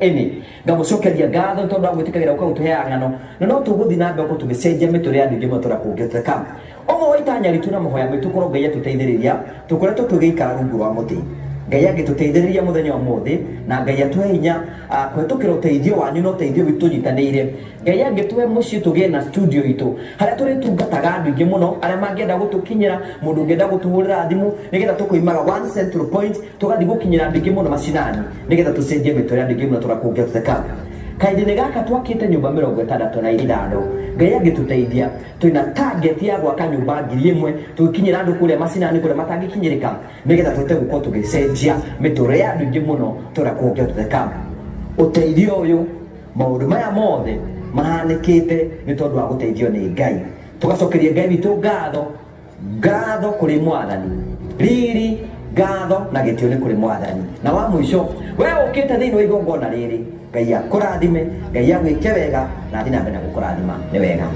ene ngamucokeria ngatho tondu wa gwitikigira uka gutuhea ng'ano na no tuguthi na mbere tugicenjia mituri ya ndingi matura kungiteka omwe wa itanya ritu na muhoya mitu korwo Ngai atuteithiriria tukoretwo tugiikara rungu rwa muti Ngai agituteithiriria muthenya umuthi na Ngai atuhe hinya kwetukira uteithio wanyu no teithio witu nyitanire Ngai agituhe mucii tugie na studio itu haria turi tungataga andu ingi muno aria mangienda gutukinyira mundu ngienda gutuhurira thimu nigetha tukoimaga one central point tugathi gukinyira andu ingi muno macinani nigetha tucenjie mituri ya ndingi matura kungiteka kaidini gaka twakite nyumba 65 Ngai agituteithia twina target ya gwaka nyumba 1000 tukinyira andu kuria macinani kuria matangikinyirika nigetha tute guko tugicenjia mituri ya andu ingi muno turakungiteka uteithio uyu maundu maya mothe mahanikite ni tondu wa guteithio ni Ngai tugacokeria Ngai witu ngatho kuri mwathani riri ngatho na gitio ni kuri mwathani na wa mwisho wewe ukite thiini wa igongona riri Ngai akurathime Ngai agwike wega na athi na mbere na gukurathima ni wega.